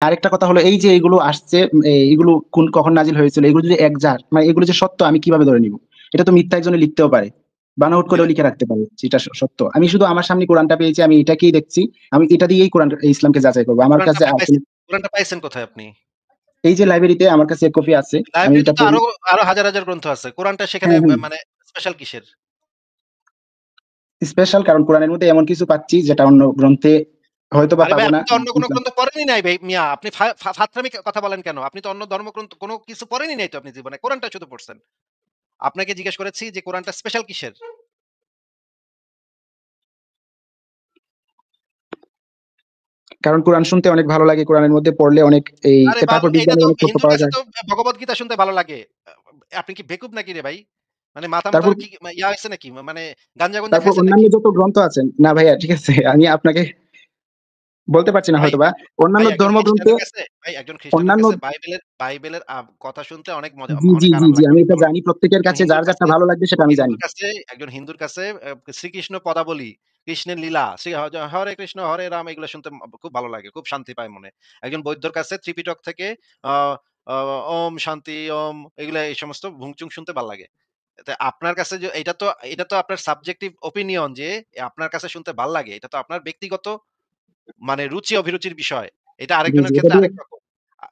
আরেকটা কথা হলো এই যে এগুলো আসছে, এগুলো কখন নাজিল হয়েছিল, এগুলো যদি একজাক্ট মানে এগুলো যে সত্য আমি কিভাবে ধরে নিব? এটা তো মিথ্যা একজনে লিখতেও পারে। বানোয়াট করেও লিখে রাখতে পারে যেটা সত্য। আমি শুধু আমার সামনে কোরআনটা পেয়েছি, আমি এটাকেই দেখছি। আমি এটা দিয়েই ইসলামকে যাচাই করব। আমার কোরআনটা কাছে আপনি আসলে পাইছেন কোরআনটা পাইছেন কোথায় আপনি? এই যে লাইব্রেরিতে আমার কাছে এক কপি আছে। আমি লাইব্রেরিতে এটা তো পড়ি। আরো হাজার, হাজার গ্রন্থ আছে। কোরআনটা সেখানে হ্যাঁ, হ্যাঁ। মানে স্পেশাল কিসের? স্পেশাল কারণ কোরআনের মধ্যে এমন কিছু পাচ্ছি যেটা অন্য গ্রন্থে হয়তোবা আরে ভাই পাবো না। আপনি তো অন্য কোন গ্রন্থ পড়েনই নাই ভাই মিয়া। আপনি ফাত্রামি কথা বলেন কেন? আপনি তো অন্য ধর্মগ্রন্থ কোন কিছু পড়েনই নাই তো আপনি জীবনে। কোরআনটা শুধু পড়ছেন। আপনাকে জিজ্ঞেস করেছি যে কোরআনটা স্পেশাল কিসের? কারণ কোরআন শুনতে অনেক ভালো লাগে। কোরআনের মধ্যে পড়লে অনেক আরে তারপর এইটা বিজ্ঞানের তো অনেক তথ্য হিন্দুর পাওয়া কাছে যায়। তো ভগবদ্গীতা শুনতে ভালো লাগে। আপনি কি বেকুব নাকি রে ভাই? মানে মাথা-মুথা তারপর কি ইয়া হইছে নাকি? মানে গাঞ্জা-গুঞ্জা তারপর খাইছেন অন্যান্য নাকি? যত গ্রন্থ আছেন না ভাইয়া, ঠিক আছে? আমি আপনাকে বলতে পারছি না ভাই, হয়তোবা। ভাই অন্যান্য একজন ধর্মগ্রন্থে খ্রিস্টানের কাছে ভাই একজন খ্রিস্টানের অন্যান্য কাছে বাইবেলের কথা শুনতে অনেক মজা, জি, জি, অনেক জি, আরাম জি। লাগে, আমি অনেক এটা ভালো জানি লাগে। প্রত্যেকের একজন কাছে হিন্দুর যার যারটা ভালো লাগবে সেটা আমি জানি। একজন হিন্দুর কাছে শ্রীকৃষ্ণ পদাবলী, কৃষ্ণের লীলা, হরে কৃষ্ণ, হরে রাম এগুলো শুনতে খুব ভালো লাগে। খুব শান্তি পায় মনে। একজন বৌদ্ধর কাছে ত্রিপিটক থেকে আ আ ওম শান্তি, ওম এগুলা এই সমস্ত ভুংচুং শুনতে ভাল লাগে। তা আপনার কাছে যে এটা তো আপনার সাবজেক্টিভ ওপিনিয়ন যে আপনার কাছে শুনতে ভাল লাগে। এটা তো আপনার ব্যক্তিগত মানে রুচি অভিরুচির বিষয়। এটা জি, জি। আরেকজনের ক্ষেত্রে আরেক রকম।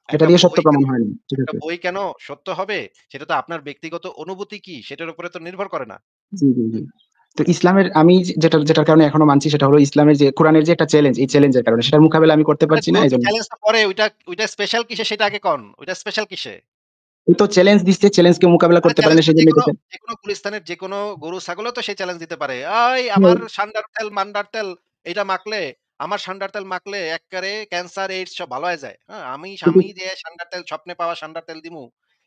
এটা একটা দিয়ে সত্য বই কেন প্রমাণ হয় না। ঠিক একটা আছে। বই কেন সত্য হবে সেটা তো আপনার ব্যক্তিগত অনুভূতি কি সেটার উপরে তো নির্ভর করে না। জি, জি, জি। তো ইসলামের আমি যেটার কারণে এখনো মানছি সেটা হলো ইসলামের যে কোরআনের যে একটা চ্যালেঞ্জ, এই চ্যালেঞ্জের কারণে সেটার মোকাবেলা আমি করতে আরে পারছি না তো এজন্য। চ্যালেঞ্জটা পরে ওইটা স্পেশাল কিসে সেটা আগে কন। ওইটা স্পেশাল কিসে? ও তো চ্যালেঞ্জ দিচ্ছে, চ্যালেঞ্জকে মোকাবেলা আরে করতে পারে চ্যালেঞ্জ না তো সেজন্য এটাকে যেকোনো গুলিস্তানের যেকোনো গরু ছাগলও তো সেই চ্যালেঞ্জ দিতে পারে। "ওই হ্যাঁ, আমার সান্ডার তেল, মান্ডার তেল এইটা মাখলে আমার সান্ডার তেল মাখলে এক্কারে ক্যান্সার, এইডস সব ভালো হয়ে যায়। হ্যাঁ? কিন্তু আমি যে সান্ডার তেল স্বপ্নে পাওয়া সান্ডার তেল দিমু,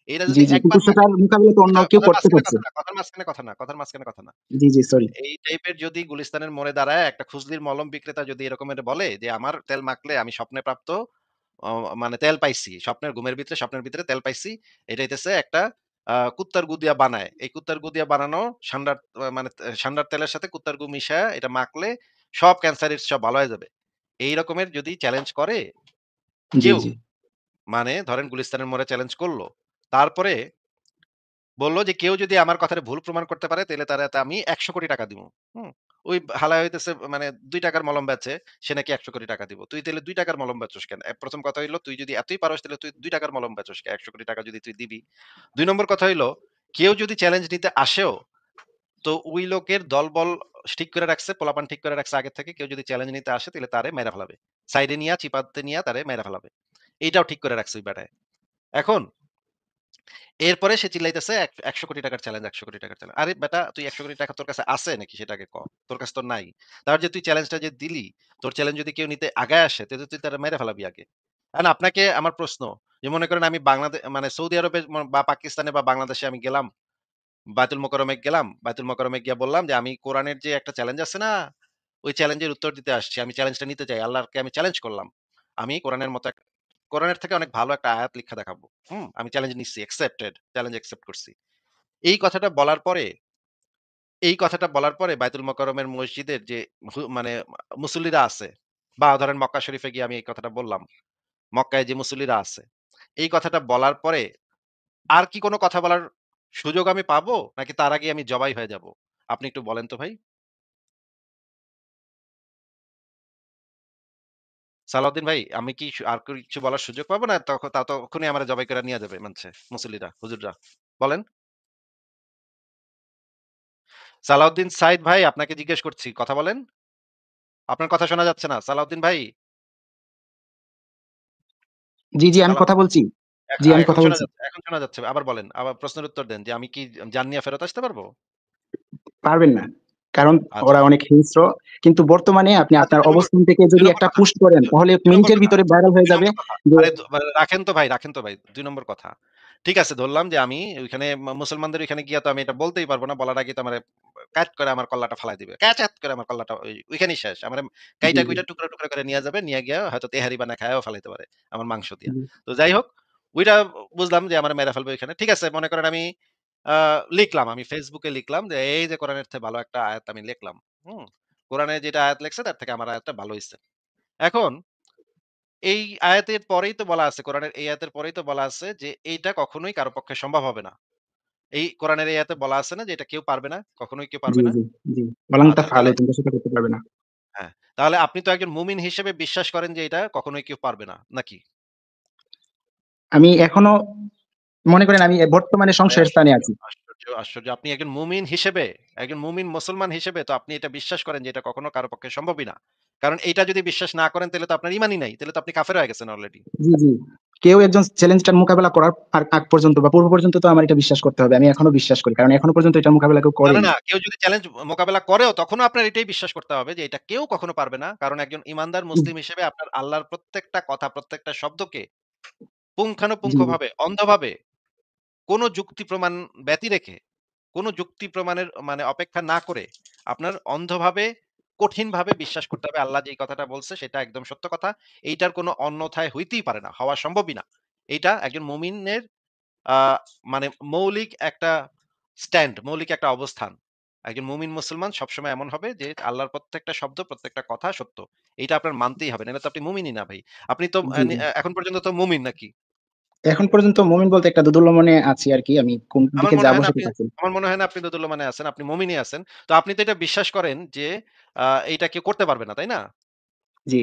এইটা জি, যদি জি। কিন্তু একবার মাখে" সেটার মোকাবিলা তো অন্য কথা কেউ কথার করতে মাঝখানে পারছে। কথা না, কথার মাঝখানে কথা না, কথার মাঝখানে কথা না। জি, জি, সরি। এই টাইপের যদি গুলিস্তানের মোড়ে দাঁড়ায় একটা খুজলির মলম বিক্রেতা যদি এরকমের বলে যে, "আমার তেল মাখলে আমি স্বপ্নে প্রাপ্ত অ মানে তেল পাইছি। স্বপ্নের ভিতরে তেল পাইছি।" এটা হইতেছে একটা কুত্তার গু দিয়া বানায়। এই কুত্তার গু দিয়া বানানো সান্ডার মানে সান্ডার তেলের সাথে কুত্তার গু মিশায়া এটা মাখলে সব ক্যান্সার সব ভালো হয়ে যাবে। এই রকমের যদি চ্যালেঞ্জ করে জি, কেউ, জি। মানে ধরেন গুলিস্তানের মোড়ে চ্যালেঞ্জ করল। তারপরে বলল যে কেউ যদি আমার কথাটা ভুল প্রমাণ করতে পারে তাইলে তারে আমি ৳১০০,০০,০০,০০০ দিমু। হুম? ওই হালায় হইতেছে মানে ৳২ র মলম বেচে, সে নাকি ৳১০০,০০,০০,০০০ দিব। তুই তাইলে ৳২ র মলম বেচোস কেন? ১ম কথা হইলো তুই যদি এতই পারোস তাইলে তুই ৳২ র মলম বেচোস কেন? ৳১০০,০০,০০০ যদি তুই দিবি। ২ নম্বর কথা হইলো কেউ যদি চ্যালেঞ্জ নিতে আসেও তো ওই লোকের দলবল ঠিক করে রাখছে, পোলাপান ঠিক করে রাখছে আগে থেকে। কেউ যদি চ্যালেঞ্জ নিতে আসে তাইলে তারে মাইরা ফেলাবে। সাইডে নিয়া চিপাতে নিয়া তারে মাইরা ফেলাবে। এইটাও ঠিক করে রাখছে ওই বেটায়। এখন এরপরে সে চিল্লাইতেছে ৳১০০,০০,০০,০০০ র চ্যালেঞ্জ, ৳১০০,০০,০০,০০০ র চ্যালেঞ্জ। আরে বেটা তুই ৳১০০,০০,০০০ তোর কাছে আছে নাকি সেটা আগে ক? তোর কাছে তো নাই। তাহলে যে তুই চ্যালেঞ্জটা যে দিলি, তোর চ্যালেঞ্জ যদি কেউ নিতে আগায় আসে তাহলে তুই তারে মেরে ফেলাবি আগে। এখন আপনাকে আমার প্রশ্ন যে মনে করেন আমি মানে সৌদি আরবে বা পাকিস্তানে বা বাংলাদেশে আমি গেলাম, বায়তুল মোকাররমে গেলাম। বায়তুল মোকাররমে গিয়া বললাম যে আমি কোরআনের যে একটা চ্যালেঞ্জ আছে না? ওই চ্যালেঞ্জের উত্তর দিতে আসছি। আমি চ্যালেঞ্জটা নিতে চাই। আল্লাহকে আমি চ্যালেঞ্জ করলাম। আমি কোরআনের মতো কোরআনের থেকে অনেক ভালো একটা আয়াত লিখা দেখাবো। হুম? আমি চ্যালেঞ্জ নিচ্ছি। অ্যাকসেপ্টেড। চ্যালেঞ্জ অ্যাকসেপ্ট করছি। এই কথাটা বলার পরে এই কথাটা বলার পরে বায়তুল মোকাররমের মসজিদের যে মানে মুসল্লিরা আছে বা ধরেন মক্কা শরীফে গিয়ে আমি এই কথাটা বললাম। মক্কায় যে মুসল্লিরা আছে। এই কথাটা বলার পরে আর কি কোন কথা বলার সুযোগ আমি পাবো? নাকি তার আগে আমি জবাই হয়ে যাবো? আপনি একটু বলেন তো ভাই। সালাউদ্দিন ভাই, আমি কি আর কিছু বলার সুযোগ পাবো না ততক্ষণই আমারে জবাই করে নিয়ে যাবে মানছে মুসল্লিরা, হুজুররা? বলেন। সালাউদ্দিন সাইদ ভাই আপনাকে জিজ্ঞেস করছি। কথা বলেন। আপনার কথা শোনা যাচ্ছে না। সালাউদ্দিন ভাই, জি, জি, আমি সালাম কথা বলছি। জি, আমি এখন কথা শোনা বলছি। যাচ্ছে। এখন শোনা যাচ্ছে। আবার বলেন। আবার প্রশ্নের উত্তর দেন যে আমি কি জান নিয়ে ফেরত আসতে পারবো? পারবেন না। কারণ আচ্ছা। ওরা অনেক হিংস্র। কিন্তু বর্তমানে আপনি আচ্ছা আপনার ২ অবস্থান থেকে যদি নম্বর একটা কথা। পোস্ট করেন তাহলে ২ নম্বর মিনিটের কথা। ভিতরে ভাইরাল হয়ে ২ যাবে নম্বর কথা। যে আরে রাখেন তো ভাই। ২ নম্বর কথা। ঠিক আছে ধরলাম যে আমি ওইখানে মুসলমানদের ওইখানে গিয়া তো আমি এটা বলতেই পারব না। বলার আগেই তো আমারে ক্যাট করে আমার কল্লাটা ফালাই দিবে। ক্যাচাত করে আমার কল্লাটা ওইখানেই শেষ। আমারে জি, কাইটা জি, কুইটা টুকরা, টুকরা করে নিয়ে যাবে। নিয়ে গিয়া হয়তো তেহারি বানায় খায়াও ফালাইতে পারে আমার মাংস দিয়া। জি। তো যাই হোক, ওইটা বুঝলাম যে আমারে মেরে ফেলবে ওইখানে। ঠিক আছে মনে করেন আমি আ লিখলাম। আমি Facebook এ লিখলাম যে এই যে কোরআনের থেকে ভালো একটা আয়াত আমি লিখলাম। হুম? কোরআনে যেটা আয়াত লেখছে তার থেকে আমার আয়াতটা ভালো হইছে। এখন এই আয়াতের পরেই তো বলা আছে, কোরআনের এই আয়াতের পরেই তো বলা আছে যে এইটা কখনোই কারো পক্ষে সম্ভব হবে না। এই কোরআনের এই আয়াতে বলা আছে না যে এটা কেউ পারবে না, কখনোই কেউ জি, পারবে না? জি, জি। ওয়ালাং আচ্ছা তাফআলু তাহলে তোমরা সেটা করতে পারবে না। হ্যাঁ, তাহলে আপনি তো একজন মুমিন হিসেবে বিশ্বাস করেন যে এটা কখনোই কেউ পারবে না, নাকি? আমি এখনো মনে করেন আমি বর্তমানে ভাই সংশয়ের স্থানে আশ্চর্য, আছি। আশ্চর্য, আশ্চর্য। আপনি একজন মুমিন হিসেবে, একজন মুমিন মুসলমান হিসেবে তো আপনি এটা বিশ্বাস করেন যে এটা কখনো কারো পক্ষে সম্ভবই না। কারণ এইটা যদি বিশ্বাস না করেন তাহলে তো আপনার ইমানই নাই। তাহলে তো আপনি কাফের হয়ে গেছেন অলরেডি। জি, জি। কেউ একজন চ্যালেঞ্জটার মোকাবেলা করার আগ পর্যন্ত বা পূর্ব পর্যন্ত তো আমার এটা বিশ্বাস করতে হবে। আমি এখনো বিশ্বাস করি। কারণ এখনো পর্যন্ত এটার মোকাবেলা কেউ না, না, করেনি। না। কেউ যদি চ্যালেঞ্জ মোকাবেলা করেও তখনও আপনার এটাই বিশ্বাস করতে হবে যে এটা কেউ কখনো পারবে না। কারণ একজন ইমানদার জি, মুসলিম হিসেবে আপনার আল্লাহর প্রত্যেকটা কথা, প্রত্যেকটা শব্দকে জি, পুঙ্খানুপুঙ্খভাবে, অন্ধভাবে কোন যুক্তি প্রমাণ ব্যতি রেখে, কোন যুক্তি প্রমাণের মানে অপেক্ষা না করে আপনার অন্ধভাবে, কঠিনভাবে বিশ্বাস করতে হবে আল্লাহ যেই কথাটা বলছে সেটা একদম সত্য কথা। এইটার কোনো অন্যথায় হইতেই পারে না। হওয়া সম্ভবই না। এইটা একজন মুমিনের আ মানে মৌলিক একটা স্ট্যান্ড, মৌলিক একটা অবস্থান। একজন মুমিন মুসলমান সবসময় এমন হবে যে আল্লাহর প্রত্যেকটা শব্দ, প্রত্যেকটা কথা সত্য। এইটা আপনার মানতেই হবে। নাহলে তো আপনি মুমিনই না ভাই। আপনি তো জি, জি। এখন পর্যন্ত তো মুমিন নাকি? এখন পর্যন্ত মুমিন বলতে একটা দোদুল্যমনে আছি আরকি। আমি কোন আমার দিকে মনে যাবো হয় না সেটা আপনি পাচ্ছি না। আমার মনে হয় না আপনি দোদুল্যমানে আছেন। আপনি মুমিনই আছেন। তো আপনি তো এটা বিশ্বাস করেন যে এইটা কেউ করতে পারবে না, তাই না? জি।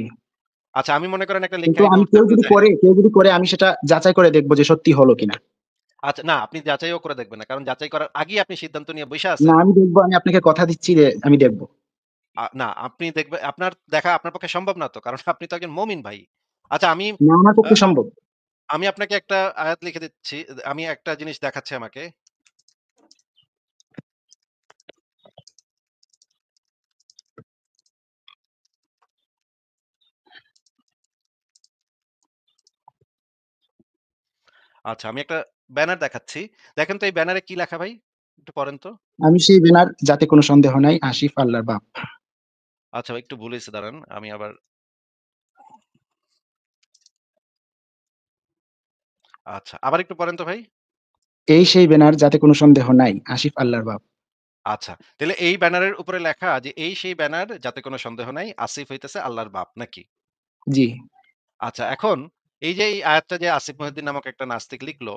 আচ্ছা আমি মনে করেন একটা কিন্তু লিঙ্কে আমি উত্তর করে দেখেন। কেউ যদি করে আমি সেটা যাচাই করে দেখব যে সত্যি হলো কিনা। আচ্ছা না আপনি যাচাইও করে দেখবেন না। কারণ যাচাই করার আগেই আপনি সিদ্ধান্ত নিয়ে বইসা না আছেন। আমি দেখব, আমি আপনাকে কথা দিচ্ছি যে আমি দেখব। না আপনি দেখবেন আপনার দেখা আপনার পক্ষে সম্ভব না তো। কারণ আপনি তো একজন মুমিন ভাই। আচ্ছা না আমার আ পক্ষে সম্ভব। আমি আপনাকে একটা আয়াত লিখে দিচ্ছি। আমি একটা জিনিস দেখাচ্ছি আমাকে। আচ্ছা আমি একটা ব্যানার দেখাচ্ছি। দেখেন তো এই ব্যানারে কি লেখা ভাই? একটু পড়েন তো। আমি সেই ব্যানার যাতে কোনো সন্দেহ নাই আসিফ আল্লাহর বাপ। আচ্ছা একটু ভুল হইছে দাঁড়ান। আমি আবার আচ্ছা আবার একটু পড়েন তো ভাই। এই সেই ব্যানার যাতে কোনো সন্দেহ নাই আসিফ আল্লাহর বাপ। আচ্ছা। তাইলে এই ব্যানারের উপরে লেখা যে এই সেই ব্যানার যাতে কোনো সন্দেহ নাই আসিফ হইতেছে আল্লাহর বাপ নাকি? জি, আচ্ছা এখন এই যে এই আয়াতটা যে আসিফ মহিউদ্দিন নামক একটা নাস্তিক লিখলো,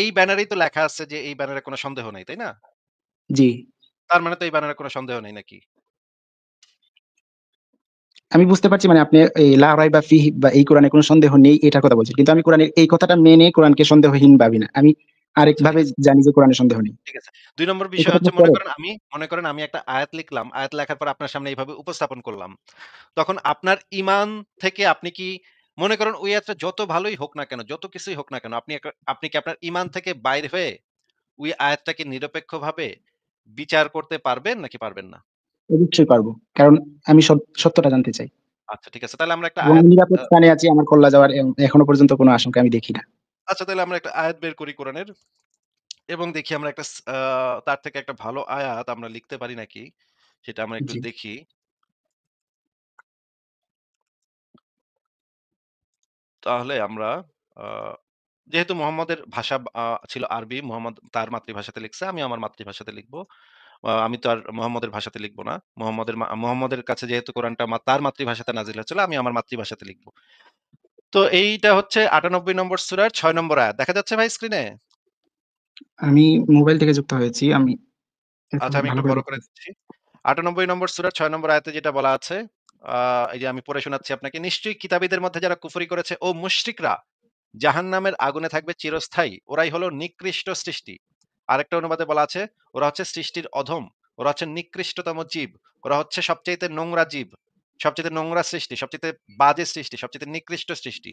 এই ব্যানারেই তো লেখা আছে যে এই ব্যানারে কোনো সন্দেহ নাই, তাই না? জি। তার মানে তো এই ব্যানারে কোনো সন্দেহ নেই নাকি? আমি বুঝতে পারছি মানে আপনি এই লা রাইবা ফিহি বা এই কোরআনে কোনো সন্দেহ নেই এটার কথা বলছেন। কিন্তু আমি কোরআনের এই কথাটা মেনে কোরআনকে সন্দেহহীন ভাবি না। আমি আচ্ছা ঠিক আরেকভাবে আছে, জানি যে কোরআনে সন্দেহ নেই। ঠিক আছে। ২ নম্বর এই বিষয় কথা হচ্ছে আপনার পড়ে? মনে করেন আমি একটা আয়াত লিখলাম। আয়াত লেখার পর আপনার সামনে এইভাবে উপস্থাপন করলাম। তখন আপনার ঈমান থেকে আপনি কি মনে করেন ওই আয়াতটা যত ভালোই হোক না কেন, যত কিছুই হোক না কেন, আপনি কি আপনার ঈমান থেকে বাইর হয়ে ওই আয়াতটাকে নিরপেক্ষভাবে বিচার করতে পারবেন নাকি পারবেন না? অবশ্যই পারব। কারণ আমি সত্যটা জানতে চাই। আচ্ছা ঠিক আছে। তাহলে আমরা একটা এবং আয়াত আমি নিরাপদ স্থানে আছি। আমার কল্লা যাওয়ার এখনো পর্যন্ত কোনো আশঙ্কা আমি দেখি না। আচ্ছা তাহলে আমরা একটা আয়াত বের করি কোরআনের এবং দেখি আমরা একটা তার থেকে একটা ভালো আয়াত আমরা লিখতে পারি নাকি সেটা আমরা একটু জি। দেখি। তাহলে আমরা আ যেহেতু মোহাম্মদের ভাষা ছিল আরবি, মোহাম্মদ তার মাতৃভাষাতে লিখছে, আমিও আমার মাতৃভাষাতে লিখব। আমি তো আর মোহাম্মদের ভাষাতে লিখব না। মোহাম্মদের কাছে যেহেতু কোরআনটা তার মাতৃভাষাতে নাজিল হয়েছিল, আমি আমার মাতৃভাষাতে লিখব। তো এইটা হচ্ছে ৯৮ নম্বর সূরার ৬ নম্বর আয়াত। দেখা যাচ্ছে ভাই স্ক্রিনে? আমি মোবাইল থেকে যুক্ত হয়েছি। আমি এখন আচ্ছা আমি ভালো একটু করে বড় করে দেখতেছি। দিচ্ছি। ৯৮ নম্বর সূরার ৬ নম্বর আয়াতে যেটা বলা আছে, আ এই যে আমি পড়ে শোনাচ্ছি আপনাকে। নিশ্চয়ই কিতাবীদের মধ্যে যারা কুফরি করেছে ও মুশরিকরা জাহান্নামের আগুনে থাকবে চিরস্থায়ী। ওরাই হলো নিকৃষ্ট সৃষ্টি। আরেকটা অনুবাদে বলা আছে, ওরা হচ্ছে সৃষ্টির অধম। ওরা হচ্ছে নিকৃষ্টতম জীব। ওরা হচ্ছে সবচাইতে নোংরা জীব। সবচাইতে নোংরা সৃষ্টি, সবচাইতে বাজে সৃষ্টি, সবচাইতে নিকৃষ্ট সৃষ্টি।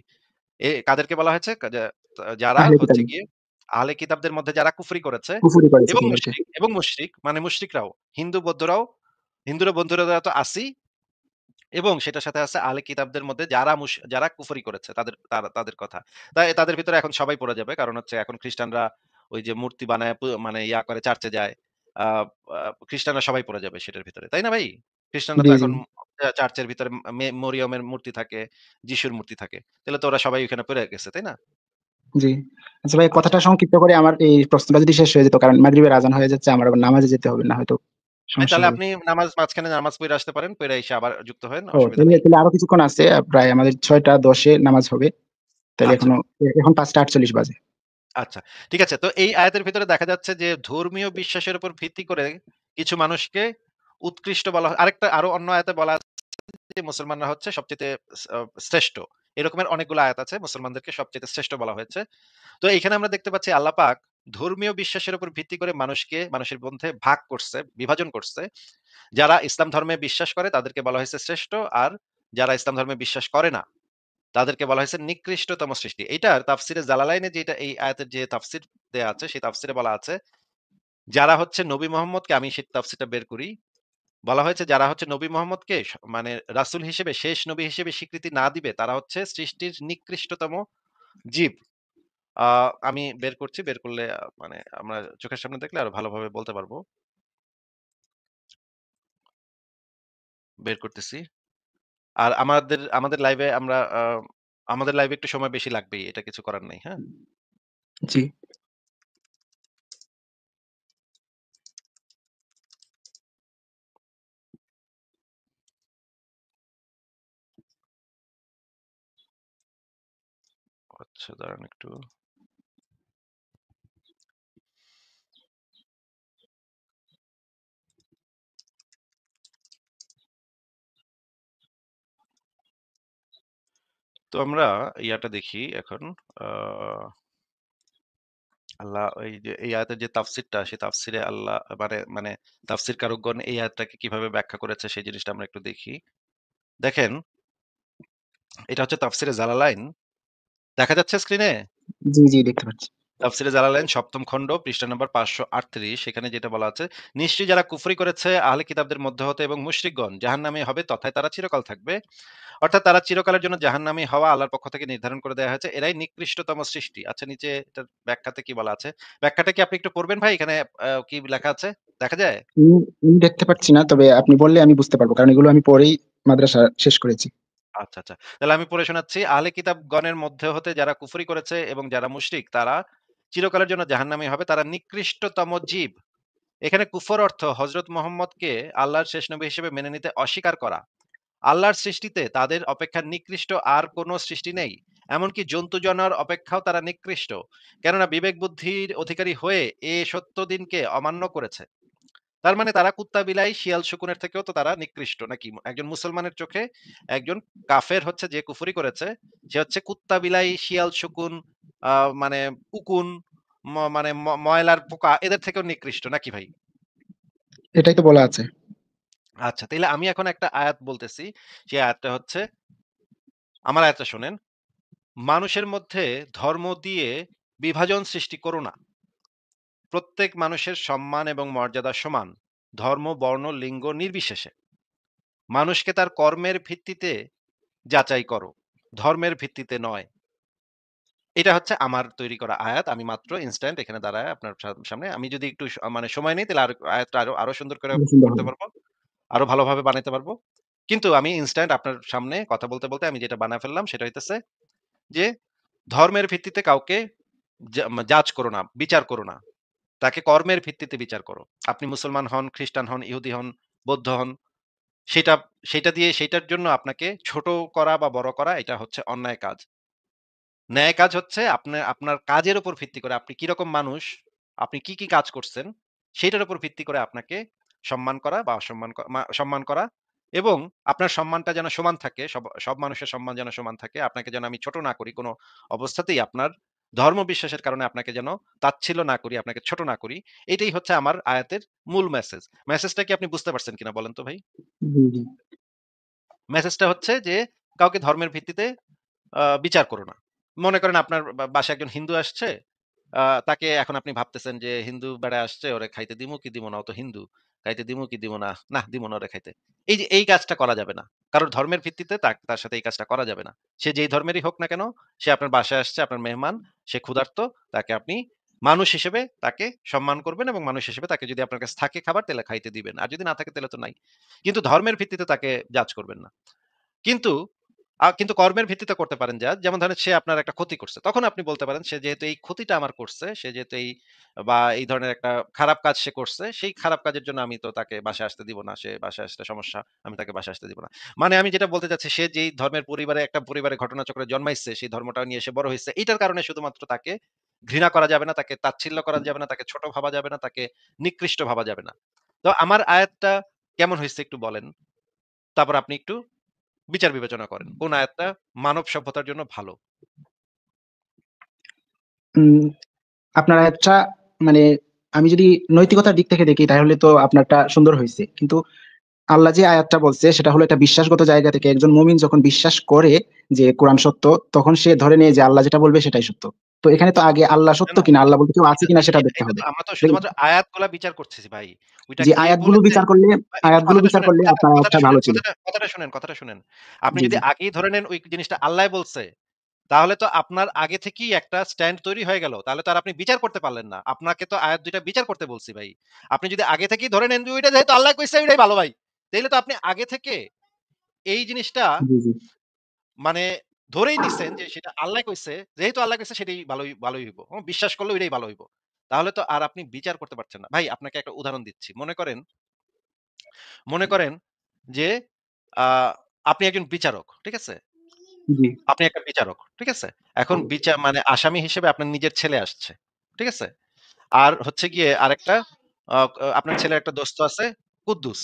কাদেরকে বলা হয়েছে? যারা আহলে হচ্ছে কিতাব গিয়ে আহলে কিতাবদের মধ্যে যারা কুফরি করেছে কুফরি করেছে তাদেরকে। এবং মুশরিক মানে মুশরিকরাও হিন্দু বৌদ্ধরাও হিন্দুরা বৌদ্ধরা তো আছেই এবং সেটার সাথে আছে আহলে কিতাবদের মধ্যে যারা কুফরি করেছে তাদের কথা। তাই তাদের ভিতরে এখন সবাই পড়ে যাবে। কারণ হচ্ছে এখন খ্রিস্টানরা ওই যে মূর্তি বানায় মানে ইয়া করে চার্চে যায়। আ আ খ্রিস্টানরা সবাই পড়ে যাবে সেটার ভিতরে। তাই না ভাই? খ্রিস্টানরা জি, তো জি, এখন চার্চের ভিতরে মরিয়মের মূর্তি থাকে, যিশুর মূর্তি থাকে। তাহলে তো ওরা সবাই ওখানে পড়ে গেছে, তাই না? জি। আচ্ছা ভাই আচ্ছা। কথাটা সংক্ষিপ্ত করে আমার এই প্রশ্নটা যদি শেষ হয়ে যেত। কারণ মাগরিবের আজান হয়ে যাচ্ছে। আমার আবার নামাজে যেতে হবে না হয়তো। ভাই সমস্যা তাহলে হবে। আপনি মাঝখানে নামাজ পইড়া আসতে পারেন। পইড়া এসে আবার যুক্ত হয়েন। ও অসুবিধা তাহলে নেই। তাহলে আরো কিছুক্ষণ আছে। প্রায় আমাদের ৬টা ১০ নামাজ হবে। তাহলে আচ্ছা, এখন ৫টা ৪৮ বাজে। আচ্ছা। ঠিক আছে। তো এই আয়াতের ভিতরে দেখা যাচ্ছে যে ধর্মীয় বিশ্বাসের উপর ভিত্তি করে কিছু মানুষকে উৎকৃষ্ট বলা হয়। আরো অন্য আয়াতে বলা আছে যে মুসলমানরা হচ্ছে সবচাইতে শ্রেষ্ঠ। এরকমের অনেকগুলো আয়াত আছে মুসলমানদেরকে সবচাইতে শ্রেষ্ঠ বলা হয়েছে। তো এখানে আমরা দেখতে পাচ্ছি আল্লাহ পাক ধর্মীয় বিশ্বাসের উপর ভিত্তি করে মানুষের মধ্যে ভাগ করছে, বিভাজন করছে। যারা ইসলাম ধর্মে বিশ্বাস করে তাদেরকে বলা হয়েছে শ্রেষ্ঠ, আর যারা ইসলাম ধর্মে বিশ্বাস করে না তাদেরকে বলা হয়েছে নিকৃষ্টতম সৃষ্টি। এইটার তাফসিরে জালালাইনে যেটা এই আয়াতের যে তাফসির দেয়া আছে সেই তাফসিরে বলা আছে, যারা হচ্ছে নবী মোহাম্মদকে, আমি সেই তাফসিরটা বের করি। বলা হয়েছে যারা হচ্ছে নবী মোহাম্মদকে মানে রাসূল হিসেবে, শেষ নবী হিসেবে স্বীকৃতি না দিবে তারা হচ্ছে সৃষ্টির নিকৃষ্টতম জীব। আ আমি বের করছি। বের করলে মানে আমরা চোখের সামনে দেখলে আরো ভালোভাবে বলতে পারবো। বের করতেছি। আর আমাদের লাইভে আমাদের লাইভে একটু সময় বেশি লাগবেই। এটা কিছু করার নাই। হ্যাঁ? জি, আচ্ছা দাঁড়ান একটু। তো আমরা ইয়াটা দেখি এখন। আ আল্লাহ এই যে এই আয়াতের যে তাফসিরটা, সেই তাফসিরে আল্লাহ মানে তাফসির কারকগণ এই আয়াতটাকে কিভাবে ব্যাখ্যা করেছে সেই জিনিসটা আমরা একটু দেখি। দেখেন, এটা হচ্ছে তাফসিরে জালালাইন। দেখা যাচ্ছে স্ক্রিনে? জি, জি দেখতে পাচ্ছি। তাফসিরে জালালাইন ৭ম খণ্ড পৃষ্ঠা নম্বর ৫৩৮ সেখানে যেটা বলা আছে, নিশ্চয়ই যারা কুফরি করেছে আহলে কিতাবদের মধ্যে হতে এবং মুশরিকগণ জাহান্নামী হবে তথায় তারা চিরকাল থাকবে। অর্থাৎ তারা চিরকালের জন্য জাহান্নামী হওয়া আল্লাহর পক্ষ থেকে নির্ধারণ করে দেয়া হয়েছে। এরাই নিকৃষ্টতম সৃষ্টি। আচ্ছা নিচে এটার ব্যাখ্যাতে কি বলা আছে? ব্যাখ্যাটা কি আপনি একটু পড়বেন ভাই? এখানে কি লেখা আছে? দেখা যায়? আমি দেখতে পাচ্ছি না। তবে আপনি বললে আমি বুঝতে পারবো। কারণ এগুলো আমি পড়েই মাদ্রাসা শেষ করেছি। আচ্ছা, আচ্ছা। তাহলে আমি পড়ে শোনাচ্ছি। আহলে কিতাবগণের মধ্যে হতে যারা কুফরি করেছে এবং যারা মুশরিক তারা চিরকালের জন্য জাহান্নামী হবে। তারা নিকৃষ্টতম জীব। এখানে কুফর অর্থ হযরত মুহাম্মদকে আল্লাহর শেষ নবী হিসেবে মেনে নিতে অস্বীকার করা। আল্লাহর সৃষ্টিতে তাদের অপেক্ষা নিকৃষ্ট আর কোন সৃষ্টি নেই। এমনকি জন্তু জানোয়ার অপেক্ষাও তারা নিকৃষ্ট। কেননা বিবেক বুদ্ধির অধিকারী হয়ে এ সত্য দিনকে অমান্য করেছে। তার মানে তারা কুত্তা, বিলাই, শিয়াল, শকুনের থেকেও তো তারা নিকৃষ্ট নাকি? একজন মুসলমানের চোখে একজন কাফের হচ্ছে যে কুফরি করেছে, সে হচ্ছে কুত্তা, বিলাই, শিয়াল, শকুন, আ মানে উকুন, মানে ময়লার পোকা এদের থেকেও নিকৃষ্ট নাকি ভাই? এটাই তো বলা আছে। আচ্ছা, তাইলে আমি এখন একটা আয়াত বলতেছি। সেই আয়াতটা হচ্ছে, আমার আয়াতটা শোনেন। মানুষের মধ্যে ধর্ম দিয়ে বিভাজন সৃষ্টি করো না। প্রত্যেক মানুষের সম্মান এবং মর্যাদা সমান। ধর্ম, বর্ণ, লিঙ্গ নির্বিশেষে। মানুষকে তার কর্মের ভিত্তিতে যাচাই করো। ধর্মের ভিত্তিতে নয়। এটা হচ্ছে আমার তৈরি করা আয়াত। আমি মাত্র ইনস্ট্যান্ট এখানে দাঁড়ায় আপনার সামনে। আমি যদি একটু মানে সময় নেই তাহলে আয়াতটা আরো সুন্দর করে খুবই সুন্দর করতে হবে। পারবো। আরো ভালোভাবে বানাইতে পারবো। কিন্তু আমি ইনস্ট্যান্ট আপনার সামনে কথা বলতে আমি যেটা বানায় ফেললাম সেটা হইতেছে যে, ধর্মের ভিত্তিতে কাউকে জাজ করো না, বিচার করো না। তাকে কর্মের ভিত্তিতে বিচার করো। আপনি মুসলমান হন, খ্রিস্টান হন, ইহুদি হন, বৌদ্ধ হন, সেটা সেটা দিয়ে সেটার জন্য আপনাকে ছোট করা বা বড় করা এটা হচ্ছে অন্যায় কাজ। ন্যায় কাজ হচ্ছে আপনার কাজের উপর ভিত্তি করে আপনি কিরকম মানুষ, আপনি কি কাজ করছেন, সেটার উপর ভিত্তি করে আপনাকে সম্মান করা বা সম্মান করা এবং আপনার সম্মানটা যেন সমান থাকে। সব মানুষের সম্মান যেন সমান থাকে। আপনাকে যেন আমি ছোট না করি কোন অবস্থাতেই আপনার ধর্ম বিশ্বাসের কারণে আপনাকে যেন তাচ্ছিল্য না করি, আপনাকে ছোট না করি। এটাই হচ্ছে আমার আয়াতের মূল মেসেজ। মেসেজটা কি আপনি বুঝতে পারছেন কিনা বলেন তো ভাই? জি, জি। মেসেজটা হচ্ছে যে কাউকে ধর্মের ভিত্তিতে বিচার করো না। মনে করেন আপনার বাসায় একজন হিন্দু আসছে, তাকে এখন আপনি ভাবতেছেন যে হিন্দু বেড়া আসছে ওরে খাইতে দিমু কি দিমু না? ও তো হিন্দু। খাইতে দিমু কি দিমু না? নাহ দিমু না ওরে খাইতে। এই যে এই কাজটা করা যাবে না। কারণ ধর্মের ভিত্তিতে তার সাথে এই কাজটা করা যাবে না। সে যেই ধর্মেরই হোক না কেন, সে আপনার বাসায় আসছে, আপনার মেহমান, সে ক্ষুধার্ত, তাকে আপনি মানুষ হিসেবে তাকে সম্মান করবেন এবং মানুষ হিসেবে তাকে যদি আপনার কাছে থাকে খাবার তাহলে খাইতে দিবেন। আর যদি না থাকে তাহলে তো নাই। কিন্তু ধর্মের ভিত্তিতে তাকে জাজ করবেন না। কিন্তু কিন্তু কর্মের ভিত্তিতে করতে পারেন যা। যেমন ধরেন সে আপনার একটা ক্ষতি করছে। তখন আপনি বলতে পারেন সে যেহেতু এই ক্ষতিটা আমার করছে, সে যেহেতু এই বা এই ধরনের একটা খারাপ কাজ সে করছে, সেই খারাপ কাজের জন্য আমি তো তাকে বাসায় আসতে দিব না। সে বাসায় আসলে সমস্যা, আমি তাকে বাসায় আসতে দিব না। মানে আমি যেটা বলতে চাচ্ছি সে যেই ধর্মের পরিবারে একটা পরিবারে ঘটনাচক্রে জন্মাইছে, সেই ধর্মটা নিয়ে সে বড় হইছে। এটার কারণে শুধুমাত্র তাকে ঘৃণা করা যাবে না, তাকে তাচ্ছিল্য করা যাবে না, তাকে ছোট ভাবা যাবে না, তাকে নিকৃষ্ট ভাবা যাবে না। তো আমার আয়াতটা কেমন হইছে একটু বলেন। তারপর আপনি একটু বিচার বিবেচনা করেন। কোন আয়াতটা মানব সভ্যতার জন্য ভালো। উম আপনার আয়াতটা মানে আমি যদি নৈতিকতার দিক থেকে দেখি তাহলে তো আপনারটা সুন্দর হইছে। কিন্তু আল্লাহ যে আয়াতটা বলছে সেটা হলো একটা বিশ্বাসগত জায়গা থেকে একজন মুমিন যখন বিশ্বাস করে যে কোরআন সত্য, তখন সে ধরে নেয় যে আল্লাহ যেটা বলবে সেটাই সত্য। তো এখানে তো আগে আল্লাহ না, সত্য না, কিনা, আল্লাহ বলতে কেউ আছে এটা কিনা তো সেটা এটা দেখতে এটা হবে। তো আমরা তো ঠিক শুধুমাত্র আছে? আয়াতগুলা বিচার করতেছি ভাই। ওইটা যে কে আয়াতগুলো বলেছে? বিচার করলে ভাই একটু আয়াতগুলো বিচার করলে আপনার কথাটা আয়াতটা শুনেন, ভালো ছিল। কথাটা শুনেন। আপনি জি, যদি জি, আগেই ধরে নেন ওই জিনিসটা আল্লাহ বলছে, তাহলে তো আপনার আগে থেকেই একটা স্ট্যান্ড তৈরি হয়ে গেল। তাহলে তো আর আপনি বিচার করতে পারলেন না। আপনাকে তো আয়াত ২ টা বিচার করতে বলছি ভাই। আপনি যদি আগে থেকেই ধরে নেন যে ওইটা যেহেতু আল্লাহ কইছে ওইটাই ভালো ভাই। তাইলে তো আপনি আগে থেকে এই জিনিসটা জি, জি, মানে ধরেই নিছেন যে সেটা আল্লাহ কইছে। যেহেতু আল্লাহ কইছে সেটাই ভালোই হইব। বিশ্বাস করলে ওইটাই ভালো হইব। তাহলে তো আর আপনি বিচার করতে পারছেন না। ভাই আপনাকে একটা উদাহরণ দিচ্ছি। মনে করেন যে আ আপনি একজন বিচারক। ঠিক আছে? জি, আপনি একটা বিচারক। ঠিক আছে? এখন মানে আসামি হিসেবে আপনার নিজের ছেলে আসছে। ঠিক আছে? আর হচ্ছে গিয়ে আরেকটা আপনার ছেলের একটা দোস্ত আছে কুদ্দুস।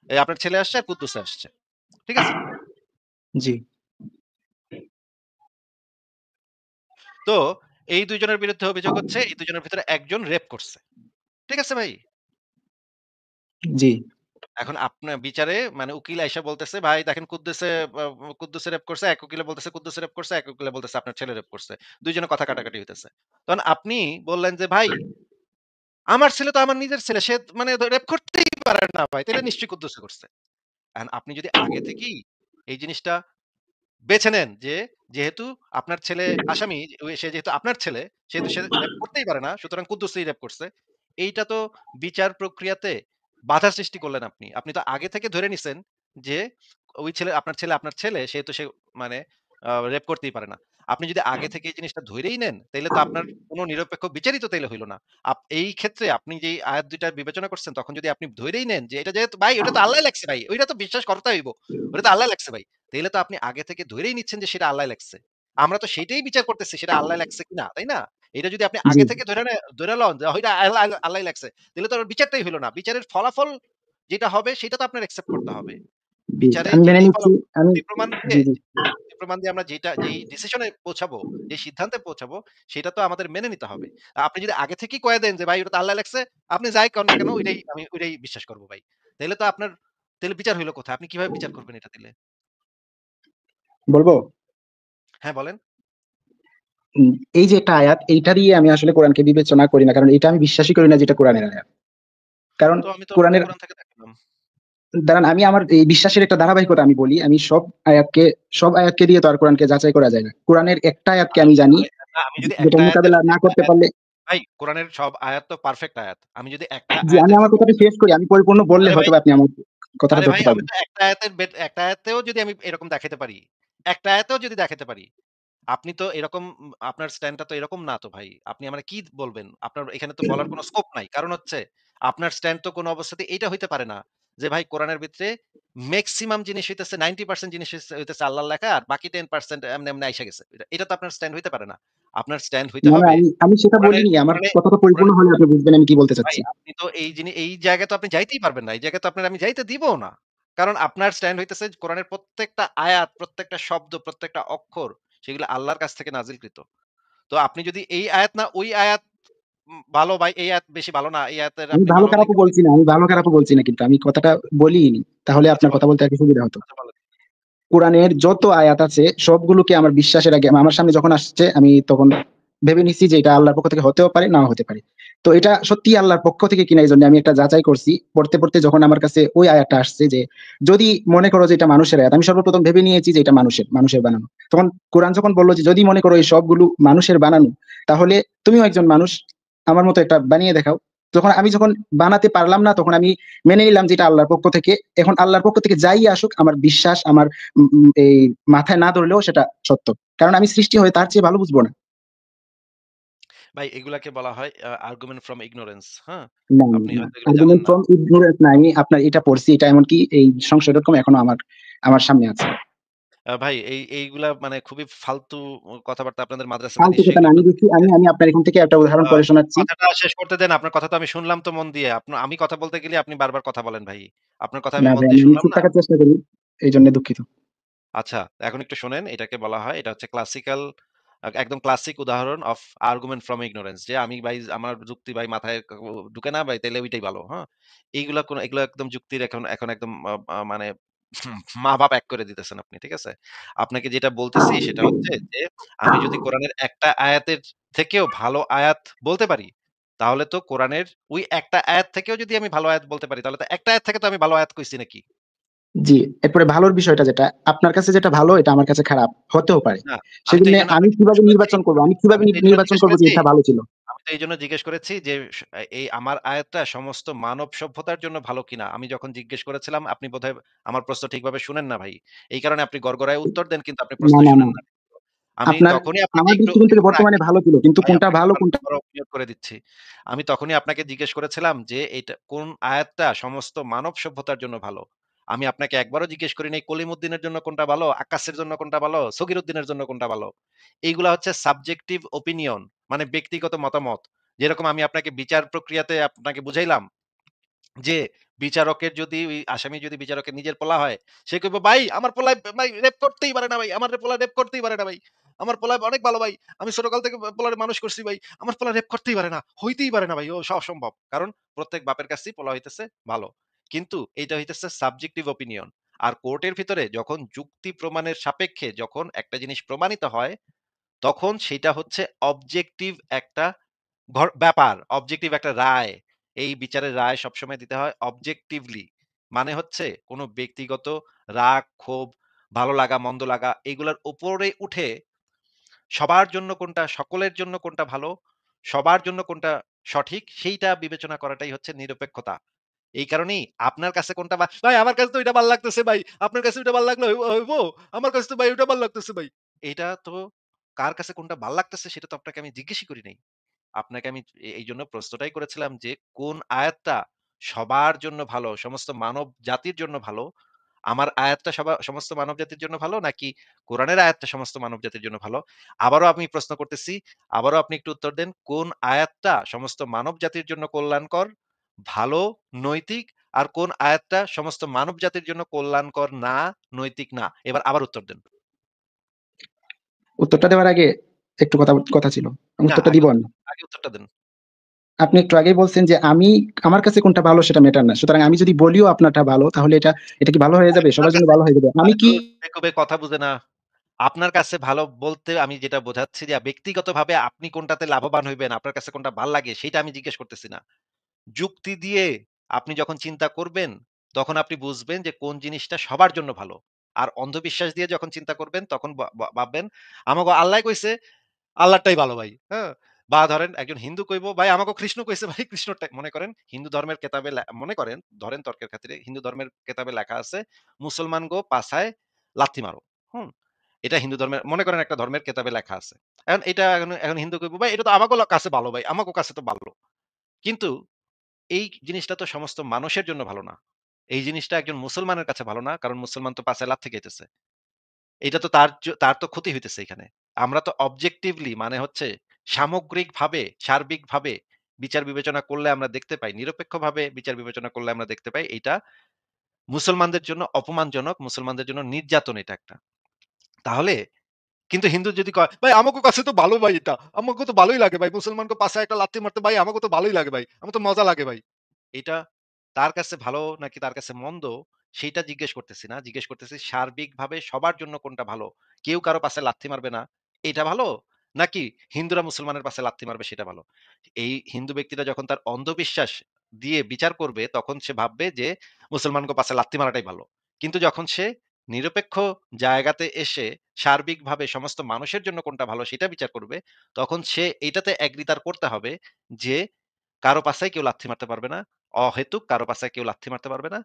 আপনার ছেলে আসছে আর কুদ্দুস আসছে। ঠিক আছে? জি, তো এই ২ জনের বিরুদ্ধে অভিযোগ হচ্ছে এই ২ জনের ভিতরে একজন রেপ করছে। ঠিক আছে ভাই? জি, এখন আপনার বিচারে মানে উকিল আইসা বলতেছে, "ভাই দেখেন কুদ্দুসে রেপ করছে।" এক উকিলে বলতেছে কুদ্দুসে রেপ করছে, এক উকিলে বলতেছে আপনার ছেলে রেপ করছে। ২ জনে কথা কাটাকাটি হইতেছে। তখন আপনি বললেন যে, "ভাই, আমার ছেলে তো আমার নিজের ছেলে। সে মানে রেপ করতেই পারে না ভাই। তাইলে নিশ্চয়ই কুদ্দুসে করছে।" এখন আপনি যদি আগে থেকেই এই জিনিসটা বেছে নেন যে, যেহেতু আপনার ছেলে আসামি, সে যেহেতু আপনার ছেলে, সেহেতু সে রেপ করতেই পারে না। সুতরাং কুদ্দুসই রেপ করছে। এইটা তো বিচার প্রক্রিয়াতে বাধা সৃষ্টি করলেন আপনি। আপনি তো আগে থেকে ধরে নিছেন যে, ওই আপনার ছেলে সেহেতু সে মানে রেপ করতেই পারে না। আপনি যদি আগে থেকে এই জিনিসটা ধইরেই নেন, তাইলে তো আপনার কোন নিরপেক্ষ বিচারই তো তাইলে হইল না। এই ক্ষেত্রে আপনি যেই আয়াত ২ টা বিবেচনা করছেন, তখন যদি আপনি ধইরেই নেন যে, এটা যেহেতু ভাই ওটা তো আল্লাহই লেখছে ভাই। ওইটা তো বিশ্বাস করতে হইব। ওটা তো আল্লাহ লেখছে ভাই। তাইলে তো আপনি আগে থেকে ধরেই নিচ্ছেন যে সেটা আল্লাহ লেখছে। আমরা তো সেটাই বিচার করতেছি সেটা আল্লাহ লেখছে কিনা, তাই না? এটা যদি আপনি জি, আগে থেকে ধইরা লন যে ওইটা আল্লাহই লেখছে, তাহলে তো আর বিচারটাই হইল না। বিচারের ফলাফল যেটা হবে সেটা তো আপনার অ্যাকসেপ্ট করতে হবে। জি। বিচারে আমি মেনে যেই নিচ্ছি। ফলাফল আমি জি, জি, যুক্তি প্রমাণ দিয়ে আমরা যেই ডিসিশন এ পৌঁছাবো, যে সিদ্ধান্তে পৌঁছাবো, সেটা তো আমাদের মেনে নিতে হবে। আপনি যদি আগে থেকেই কয়ে দেন যে ভাই ওটা তো আল্লাহ লেখছে, আপনি যাই কন না কেন আমি ওইটাই বিশ্বাস করব ভাই। তাইলে তো আপনার বিচার হইল কোথায়? আপনি কিভাবে বিচার করবেন এটা দিলে? বলবো? হ্যাঁ, বলেন। উম এই যে একটা আয়াত, এইটা দিয়ে আমি আসলে কোরআনকে বিবেচনা করি না। কারণ এটা আমি বিশ্বাসই করি না যে এটা কোরআনের আয়াত। কারণ তো আমি তো কোরআনের কোরআন থেকে দেখালাম। দাঁড়ান, আমি আমার এই বিশ্বাসের একটা ধারাবাহিকতা আমি বলি। আমি সব আয়াতকে দিয়ে তো আর কোরআনকে যাচাই করা যায় না। কোরআনের একটা আয়াতকে ভাই, আমি জানি আমি যদি যেটা মোকাবেলা না একটা করতে আয়াত পারলে। ভাই কোরআনের সব আয়াত তো পারফেক্ট আয়াত। আমি যদি একটা জি, আমি আয়াতের আমার ক্ষেত্রে কথাটা শেষ করি। আমি পরিপূর্ণ বললে আরে ভাই, হয়তোবা আপনি আমার কথাটা ধরতে আমি পারবেন। তো একটা আয়াতেও যদি আমি এরকম দেখাইতে পারি, একটা আয়াতেও যদি দেখাইতে পারি, আপনি তো এরকম আপনার স্ট্যান্ডটা তো এরকম না তো ভাই। আপনি আমারে কি বলবেন? আপনার এখানে তো বলার কোন স্কোপ নাই। কারণ হচ্ছে আপনার স্ট্যান্ড তো কোন অবস্থাতেই এইটা হইতে পারে না যে ভাই কোরআনের ভিতরে মেক্সিমাম জিনিস হইতেছে 90% জিনিস হইতেছে আল্লাহর লেখা আর বাকি 10% এমনি, এমনি আইসা গেছে। এটা তো আপনার স্ট্যান্ড হইতে পারে না। আপনার স্ট্যান্ড হইতে না, না, হবে আমি সেটা কোরআনের বলিনি। আমার কোরআনে কথাটা কোরআনে পরিপূর্ণ হলে আপনি বুঝবেন আমি কি বলতে ভাই চাচ্ছি। আপনি তো এই জায়গায় তো আপনি যাইতেই পারবেন না। এই জায়গায় তো আপনার আমি যাইতে দিবও না। কারণ আপনার স্ট্যান্ড হইতেছে কোরআনের প্রত্যেকটা আয়াত, প্রত্যেকটা শব্দ, প্রত্যেকটা অক্ষর সেগুলো আল্লাহর কাছ থেকে নাজিলকৃত। তো আপনি যদি এই আয়াত না ওই আয়াত ভালো ভাই, এই আয়াত বেশি ভালো না। এই আয়াতের আমি আপনি ভালো ভালো খারাপও লেখা বলছি না, আমি ভালো খারাপও বলছি না, কিন্তু আমি কথাটা বলিইনি। তাহলে আচ্ছা আপনার কথা বলেন, বলতে আরকি সুবিধা হতো। আচ্ছা বলেন। কোরআনের যত আয়াত আছে সবগুলোকে আমার বিশ্বাসের আগে আমার সামনে যখন আসছে আমি তখন ভেবে নিচ্ছি যে এটা আল্লাহর পক্ষ থেকে হতেও পারে, নাও হতে পারে। তো এটা সত্যিই আল্লাহর পক্ষ থেকে কিনা এইজন্য আমি একটা যাচাই করছি। পড়তে যখন আমার কাছে ওই আয়াতটা আসছে যে, যদি মনে করো যে এটা মানুষের আয়াত, আমি সর্বপ্রথম ভেবে নিয়েছি যে এটা মানুষের বানানো। তখন কোরআন যখন বলল যে, যদি মনে করো এই সবগুলো মানুষের বানানো, তাহলে তুমিও একজন মানুষ, আমার মতো একটা বানিয়ে দেখাও। যখন বানাতে পারলাম না, তখন আমি মেনে নিলাম যে এটা আল্লাহর পক্ষ থেকে। এখন আল্লাহর পক্ষ থেকে যাই আসুক, আমার বিশ্বাস, আমার এই মাথায় না ধরলেও সেটা সত্য। কারণ আমি সৃষ্টি হয়ে তার চেয়ে ভালো বুঝবো না। ভাই এগুলাকে বলা হয় আর্গুমেন্ট ফ্রম ইগনোরেন্স, হ্যাঁ? না, না, আপনি না। হয়তো এগুলো জানেন আর্গুমেন্ট না। ফ্রম ইগনোরেন্স না। আমি আপনার এটা পড়ছি। এটা এমনকি এই সংশয়.com এখনো আমার সামনে আছে। ভাই এইগুলা মানে খুবই ফালতু কথাবার্তা আপনাদের মাদ্রাসাতে ফালতু কথা নিশ্চয়ই না। এগুলো আমি বলতে দেখি, আমি আপনার এখান থেকে একটা উদাহরণ আ পড়ে শোনাচ্ছি। কথাটা শেষ করতে দেন। আপনার কথা তো আমি শুনলাম তো মন দিয়ে। আমি কথা বলতে গেলে আপনি বারবার কথা বলেন ভাই। আপনার কথা আমি না মন ভাই, দিয়ে আমি শুনলাম চুপ না। থাকার চেষ্টা করি। এইজন্য দুঃখিত। আচ্ছা, এখন একটু শোনেন এটাকে বলা হয় এটা হচ্ছে ক্লাসিক্যাল একদম ক্লাসিক উদাহরণ অফ আর্গুমেন্ট ফ্রম ইগনোরেন্স যে আমি ভাই আমার যুক্তি ভাই মাথায় ঢুকে না ভাই তাইলে ওইটাই ভালো, হ্যাঁ? এগুলা একদম যুক্তির এখন এখন একদম মানে মা-বাপ এক করে দিতেছেন আপনি, ঠিক আছে? আপনাকে যেটা বলতেছি সেটা হচ্ছে যে আমি যদি কোরআনের একটা আয়াতের থেকেও ভালো আয়াত বলতে পারি, তাহলে তো কোরআনের ওই একটা আয়াত থেকেও যদি আমি ভালো আয়াত বলতে পারি, তাহলে তো একটা আয়াত থেকে তো আমি ভালো আয়াত কইছি নাকি? জি, এরপরে ভালোর বিষয়টা যেটা, আপনার কাছে যেটা ভালো এটা আমার কাছে খারাপ হতেও পারে। না, আমি তো সেজন্য এইজন্য আমি আপনাকে জিজ্ঞেস কিভাবে করেছি নির্বাচন করব? আমি কিভাবে আমি তো এইজন্য নির্বাচন জিজ্ঞেস করব যে করেছি এটা ভালো ছিল? আমি তো এইজন্য জিজ্ঞেস করেছি যে এই আমার আয়াতটা সমস্ত মানব সভ্যতার জন্য ভালো কিনা? আমি যখন জিজ্ঞেস করেছিলাম আপনি বোধহয় আমার প্রশ্ন ঠিকভাবে শুনেন না ভাই। এই কারণে আপনি গড়গড়ায় উত্তর দেন কিন্তু আপনি না, প্রশ্নই না, না। শুনেন না। আমি আপনার তখনই আপনাকে আমার একটু দৃষ্টিকোণ থেকে একটু বর্তমানে আগে ভালো ছিল। কিন্তু ভাই কোনটা আপনাকে ভালো আবার কোনটা আবারও ক্লিয়ার করে দিচ্ছি। আমি তখনই আপনাকে জিজ্ঞেস করেছিলাম যে এইটা কোন আয়াতটা সমস্ত মানব সভ্যতার জন্য ভালো? আমি আপনাকে একবারও জিজ্ঞেস করি নাই কলিমুদ্দিনের জন্য কোনটা ভালো, আক্কাসের জন্য কোনটা ভালো, সগীরউদ্দিনের জন্য কোনটা ভালো। এইগুলা হচ্ছে সাবজেক্টিভ ওপিনিয়ন মানে ব্যক্তিগত মতামত। যেরকম আমি আপনাকে বিচার প্রক্রিয়াতে আপনাকে বুঝাইলাম যে বিচারকের যদি ওই আসামি যদি বিচারকের নিজের পোলা হয়, সে কইব, "ভাই আমার পোলায় ভাই রেপ করতেই পারে না ভাই। আমার পোলা রেপ করতেই পারে না ভাই। আমার পোলা অনেক ভালো ভাই। আমি ছোটকাল থেকে পোলারে মানুষ করছি ভাই। আমার পোলা রেপ করতেই পারে না। হইতেই পারে না ভাই। ও অসম্ভব।" কারণ প্রত্যেক বাপের কাছেই পোলা হইতেছে ভালো। কিন্তু এইটা হইতেছে সাবজেক্টিভ ওপিনিয়ন। আর কোর্টের ভিতরে যখন যুক্তি প্রমাণের সাপেক্ষে যখন একটা জিনিস প্রমাণিত হয়, তখন সেইটা হচ্ছে অবজেক্টিভ একটা ব্যাপার, অবজেক্টিভ একটা রায়। এই বিচারের রায় সবসময় দিতে হয় অবজেক্টিভলি। মানে হচ্ছে কোন ব্যক্তিগত রাগ, ক্ষোভ, ভালো লাগা, মন্দ লাগা এগুলার উপরে উঠে সবার জন্য কোনটা, সকলের জন্য কোনটা ভালো, সবার জন্য কোনটা সঠিক সেইটা বিবেচনা করাটাই হচ্ছে নিরপেক্ষতা। এই কারণেই আপনার কাছে কোনটা ভাই আমার কাছে তো এটা ভাল লাগতেছে ভাই। আপনার কাছে ওইটা ভাল লাগলে হইব? আমার কাছে তো ভাই ওইটা ভাল লাগতেছে ভাই। এইটা তো কার কাছে কোনটা ভাল লাগতেছে সেটা তো আপনাকে আমি জিজ্ঞেসই করি নাই। আপনাকে আমি এইজন্য প্রশ্নটাই করেছিলাম যে, কোন আয়াতটা সবার জন্য ভালো, সমস্ত মানব জাতির জন্য ভালো? আমার আয়াতটা সমস্ত মানব জাতির জন্য ভালো নাকি কোরআনের আয়াতটা সমস্ত মানব জাতির জন্য ভালো? আবারও আমি প্রশ্ন করতেছি, আবারও আপনি একটু উত্তর দেন। কোন আয়াতটা সমস্ত মানব জাতির জন্য কল্যাণকর, ভালো, নৈতিক আর কোন আয়াতটা সমস্ত মানব জাতির জন্য কল্যাণকর না, নৈতিক না? এবার আবার উত্তর দেন। উত্তরটা দেওয়ার আগে একটু কথা ছিল। আমি না, উত্তরটা দিব আমি। আগে উত্তরটা দেন। আপনি একটু আগেই বলছেন যে আমার কাছে কোনটা ভালো সেটা ম্যাটার না। সুতরাং আমি যদি বলিও আপনারটা ভালো, তাহলে এটা কি ভালো হয়ে যাবে? আপনার সবার জন্য কাছে ভালো হয়ে যাবে। আমি আরে কি ধুর বেকুবে কথা বুঝে না। আপনার কাছে ভালো বলতে আমি যেটা বোঝাচ্ছি যে ব্যক্তিগতভাবে আপনি কোনটাতে লাভবান হইবেন, আপনার কাছে কোনটা ভাল লাগে সেইটা আমি জিজ্ঞেস করতেছি না। যুক্তি দিয়ে আপনি যখন চিন্তা করবেন, তখন আপনি বুঝবেন যে কোন জিনিসটা সবার জন্য ভালো। আর অন্ধবিশ্বাস দিয়ে যখন চিন্তা করবেন তখন ভাববেন, আমাগো আল্লাহ কইছে আল্লাহরটাই ভালো ভাই। হ্যাঁ? বা ধরেন একজন হিন্দু কইবো, ভাই আমাকে কৃষ্ণ কইছে ভাই কৃষ্ণরটাই মনে করেন হিন্দু ধর্মের কেতাবে মনে করেন ধরেন তর্কের খাতিরে হিন্দু ধর্মের কেতাবে লেখা আছে, মুসলমান গো পাছায় লাথি মারো। হুম? এটা হিন্দু ধর্মের মনে করেন একটা ধর্মের কেতাবে লেখা আছে। এখন এটা এখন হিন্দু কইবো, ভাই এটা তো আমাগো কাছে ভালো ভাই। আমাগো কাছে তো ভালো। কিন্তু এই জিনিসটা তো সমস্ত মানুষের জন্য ভালো না। এই জিনিসটা একজন মুসলমানের কাছে ভালো না। কারণ মুসলমান তো পাছায় লাথি খাইতেছে। এটা তো তার তো ক্ষতি হইতেছে এখানে। আমরা তো অবজেক্টিভলি মানে হচ্ছে সামগ্রিকভাবে, সার্বিকভাবে বিচার বিবেচনা করলে আমরা দেখতে পাই, নিরপেক্ষভাবে বিচার বিবেচনা করলে আমরা দেখতে পাই এইটা মুসলমানদের জন্য অপমানজনক, মুসলমানদের জন্য নির্যাতন এটা একটা। তাহলে কিন্তু হিন্দু যদি কয়, "ভাই আমাগো কাছে তো ভালো ভাই এটা। আমাগো তো ভালোই লাগে ভাই। মুসলমানকে পাছায় একটা লাথি মারতে ভাই আমাগো তো ভালোই লাগে ভাই। আমার তো মজা লাগে ভাই।" এটা তার কাছে ভালো নাকি তার কাছে মন্দ সেইটা জিজ্ঞেস করতেছি না। জিজ্ঞেস করতেছি সার্বিকভাবে সবার জন্য কোনটা ভালো? কেউ কারো পাছে লাথি মারবে না, এটা ভালো? নাকি হিন্দুরা মুসলমানের পাছে লাথি মারবে সেটা ভালো? এই হিন্দু ব্যক্তিটা যখন তার অন্ধবিশ্বাস দিয়ে বিচার করবে তখন সে ভাববে যে মুসলমানকে পাছে লাথি মারাটাই ভালো। কিন্তু যখন সে নিরপেক্ষ জায়গাতে এসে সার্বিকভাবে সমস্ত মানুষের জন্য কোনটা ভালো সেটা বিচার করবে, তখন সে এইটাতে এগ্রি তার করতে হবে যে কারো পাছায় কেউ লাথি মারতে পারবে না। অহেতুক কারো পাছায় কেউ লাথি মারতে পারবে না।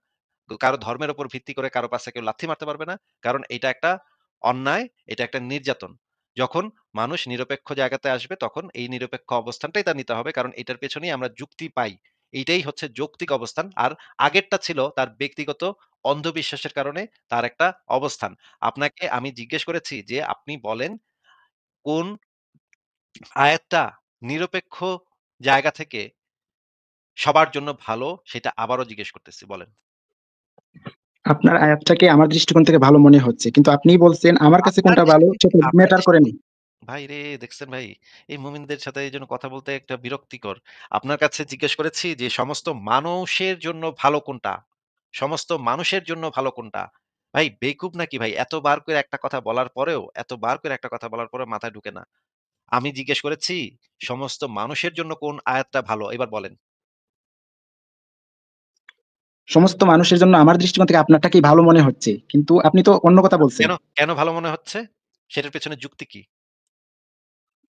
কারো ধর্মের উপর ভিত্তি করে কারো পাছায় কেউ লাথি মারতে পারবে না। কারণ এটা একটা অন্যায়, এটা একটা নির্যাতন। যখন মানুষ নিরপেক্ষ জায়গাতে আসবে তখন এই নিরপেক্ষ অবস্থানটাই তার নিতে হবে। কারণ এটার পেছনেই আমরা যুক্তি পাই। এইটাই হচ্ছে যৌক্তিক অবস্থান। আর আগেরটা ছিল তার ব্যক্তিগত অন্ধবিশ্বাসের কারণে তার একটা অবস্থান। আপনাকে আমি জিজ্ঞেস করেছি যে আপনি বলেন কোন আয়াতটা নিরপেক্ষ জায়গা থেকে সবার জন্য ভালো সেটা আবারও জিজ্ঞেস করতেছি বলেন। আপনার আয়াতটাকে আমার দৃষ্টিকোণ থেকে ভালো মনে হচ্ছে। কিন্তু আপনিই বলছেন আমার কাছে আপনার কোনটা ভালো সেটা দৃষ্টিকোণ আপনার ম্যাটার করে দৃষ্টিকোণ না। ভাইরে দেখছেন ভাই, এই মুমিনদের সাথে এইজন্য কথা বলতে একটা বিরক্তিকর। আপনার কাছে জিজ্ঞেস করেছি যে সমস্ত মানুষের জন্য ভালো কোনটা? সমস্ত মানুষের জন্য ভালো কোনটা? ভাই বেকুব নাকি ভাই? এতবার করে একটা কথা বলার পরেও এতবার করে একটা কথা বলার পরেও মাথায় ঢুকে না। আমি জিজ্ঞেস করেছি সমস্ত মানুষের জন্য কোন আয়াতটা ভালো? এবার বলেন। সমস্ত মানুষের জন্য আমার দৃষ্টিকোণ থেকে আপনারটাকেই ভালো মনে হচ্ছে। কিন্তু আপনি তো অন্য কথা বলছেন। কেন, কেন ভালো মনে হচ্ছে? সেটার পেছনে যুক্তি কি?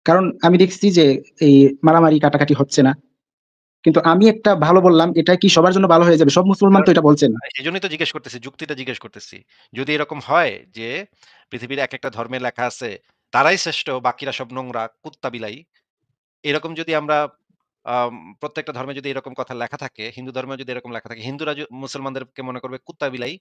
কারণ আমি দেখছি যে এই মারামারি কাটাকাটি হচ্ছে না। কিন্তু আমি একটা ভালো বললাম, এটা কি সবার জন্য ভালো হয়ে যাবে? সব মুসলমান কারণ তো এটা বলছে না। এজন্যই তো জিজ্ঞেস করতেছি, যুক্তিটা জিজ্ঞেস করতেছি। যদি এরকম হয় যে পৃথিবীর একেকটা ধর্মে লেখা আছে, তারাই শ্রেষ্ঠ, বাকিরা সব নোংরা, কুত্তা বিলাই। এরকম যদি আমরা প্রত্যেকটা ধর্মে যদি এরকম কথা লেখা থাকে, হিন্দু ধর্মেও যদি এরকম লেখা থাকে, হিন্দুরা মুসলমানদেরকে মনে করবে কুত্তা বিলাই,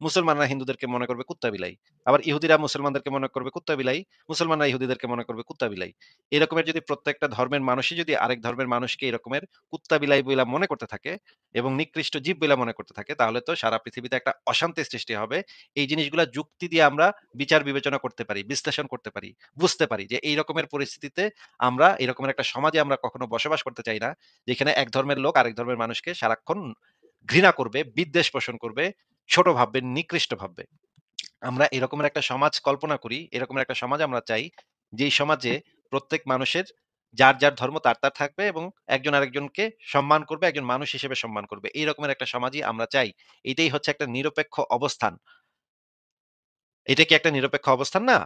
মুসলমানরা হিন্দুদেরকে মনে করবে কুত্তা বিলাই। আবার ইহুদিরা মুসলমানদেরকে মনে করবে কুত্তা বিলাই, মুসলমানরা ইহুদিদেরকে মনে করবে কুত্তা বিলাই। এরকমের যদি প্রত্যেকটা ধর্মের মানুষই যদি আরেক ধর্মের মানুষকে এরকমের কুত্তা বিলাই বইলা মনে করতে থাকে এবং নিকৃষ্ট জীব বইলা মনে করতে থাকে, তাহলে তো সারা পৃথিবীতে একটা অশান্তির সৃষ্টি হবে। এই জিনিসগুলা যুক্তি দিয়ে আমরা বিচার বিবেচনা করতে পারি, বিশ্লেষণ করতে পারি, বুঝতে পারি যে এই রকমের পরিস্থিতিতে আমরা এরকমের একটা সমাজে আমরা কখনো বসবাস করতে চাই না, যেখানে এক ধর্মের লোক আরেক ধর্মের মানুষকে সারাক্ষণ ঘৃণা করবে, বিদ্বেষ পোষণ করবে, ছোট ভাববে, নিকৃষ্ট ভাববে। আমরা এরকমের একটা সমাজ কল্পনা করি, এরকমের একটা সমাজ আমরা চাই, যেই সমাজে প্রত্যেক মানুষের যার, যার ধর্ম তার, তার থাকবে এবং একজন আরেকজনকে সম্মান করবে, একজন মানুষ হিসেবে সম্মান করবে। এই রকমের একটা সমাজই আমরা চাই। এটাই হচ্ছে একটা নিরপেক্ষ অবস্থান। এটা কি একটা নিরপেক্ষ অবস্থান না?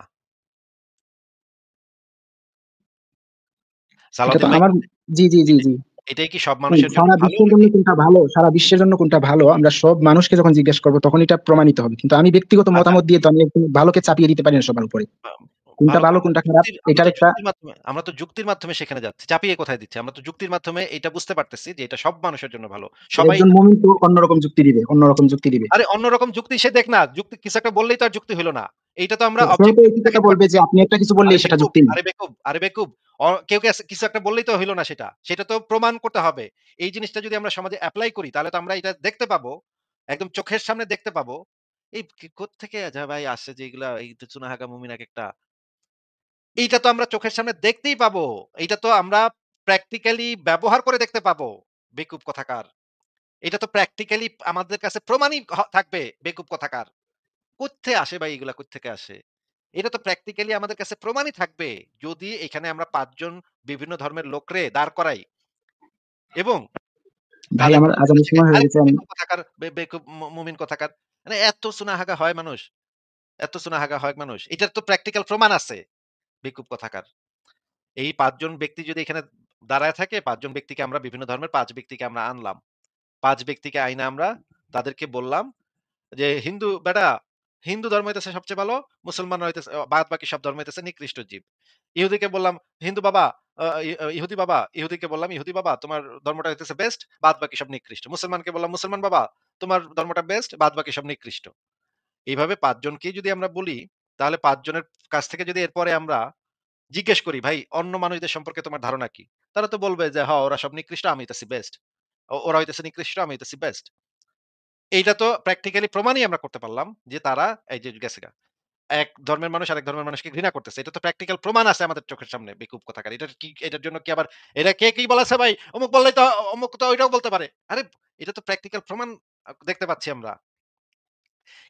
এটা তো সালাউদ্দিন ভাই, আমার জি, জি, জি, জি। এটাই কি সব মানুষের জন্য সারা ভালো বিশ্বের জন্য নাকি? কোনটা ভালো, সারা বিশ্বের জন্য কোনটা ভালো আমরা সব মানুষকে যখন জিজ্ঞেস করব তখন এটা প্রমাণিত হবে। কিন্তু আমি ব্যক্তিগত আচ্ছা, মতামত দিয়ে তো আমি একদম ভালোকে চাপিয়ে দিতে পারি না সবার উপরে। আ কোনটা ভালো তো ভালো কোনটা খারাপ এটার একটা আমরা তো যুক্তির মাধ্যমে সেখানে যাচ্ছি। চাপিয়ে কোথায় দিচ্ছি? আমরা তো যুক্তির মাধ্যমে এটা বুঝতে পারতেছি যে এটা সব মানুষের জন্য ভালো। সবাই একজন মুমিন তো অন্যরকম যুক্তি দিবে, অন্যরকম যুক্তি দিবে। আরে অন্যরকম যুক্তি সে দেখ না। যুক্তি কিছু একটা বললেই তো আর যুক্তি হইল না। এইটা তো আমরা সেও তো অবজেক্টিভ একই কথা দেখাইতে বলবে যে পারতেছি। আপনি একটা কিছু বললেই সেটা যুক্তি না। আরে বেকুব। কেউ কিছু একটা বললেই তো হইল না সেটা। সেটা তো প্রমাণ করতে হবে। এই জিনিসটা যদি আমরা সমাজে এপ্লাই করি তাহলে তো আমরা এটা দেখতে পাবো। একদম চোখের সামনে দেখতে পাবো। এই কোত্থেকে ভাই আসে যে এগুলা এই চুনাহাগা মুমিন একেকটা। এইটা তো আমরা চোখের সামনে দেখতেই পাবো। এইটা তো আমরা প্র্যাকটিক্যালি ব্যবহার করে দেখতে পাবো। বেকুব কোথাকার। এটা তো প্র্যাকটিক্যালি আমাদের কাছে প্রমাণই থাকবে বেকুব কোথাকার। কোত্থেকে আসে ভাই এগুলা কোত্থেকে আসে? এটা তো প্র্যাকটিক্যালি আমাদের কাছে প্রমাণই থাকবে। যদি এখানে আমরা ৫ জন বিভিন্ন ধর্মের লোকরে দাঁড় করাই এবং ভাই তাদেরকে আমার বলে আজানের শেখাই, সময় হয়ে আরে গেছে। আমি বেকুব কোথাকার, বেকুব মুমিন কোথাকার। মানে এত সুনাহাগা হয় মানুষ, এত সুনাহাগা হয় মানুষ। এটার তো প্র্যাকটিক্যাল প্রমাণ আছে। বেকুব কোথাকার। এই ৫ জন ব্যক্তি যদি এখানে দাঁড়ায় থাকে, ৫ জন ব্যক্তিকে আমরা বিভিন্ন ধর্মের ৫ ব্যক্তিকে আমরা আনলাম। ৫ ব্যক্তিকে আইনা আমরা তাদেরকে বললাম যে, বেটা হিন্দু ধর্ম হইতেছে সবচেয়ে ভালো, মুসলমান হইতেছে বাদ বাকি সব ধর্ম হইতেছে নিকৃষ্ট জীব। ইহুদিকে বললাম, হিন্দু বাবা আ ই ইহুদি বাবা, ইহুদিকে বললাম, ইহুদি বাবা তোমার ধর্মটা হইতেছে বেস্ট, বাদ বাকি সব নিকৃষ্ট। মুসলমানকে বললাম, মুসলমান বাবা তোমার ধর্মটা বেস্ট, বাদ বাকি সব নিকৃষ্ট। এইভাবে ৫ জনকেই যদি আমরা বলি, তাহলে ৫ জনের কাছ থেকে যদি এরপরে আমরা জিজ্ঞেস করি, "ভাই অন্য মানুষদের সম্পর্কে তোমার ধারণা কি?" তারা তো বলবে যে, ওরা সব নিকৃষ্ট, আমি হইতেছি বেস্ট। ওরা হইতেছে নিকৃষ্ট, আমি হইতেছি বেস্ট।" এইটা তো প্র্যাকটিক্যালি প্রমাণই আমরা করতে পারলাম যে তারা এই যে গেছেগা। এক ধর্মের মানুষ আরেক ধর্মের মানুষকে ঘৃণা করতেছে। এটা তো প্র্যাকটিক্যাল প্রমাণ আছে আমাদের চোখের সামনে বেকুব কোথাকার। এটার জন্য কি আবার এটা কে কি বলেছে ভাই? অমুক বললেই তো অমুক তো ওইটাও বলতে পারে। আরে এটা তো প্র্যাকটিক্যাল প্রমাণ দেখতে পাচ্ছি আমরা।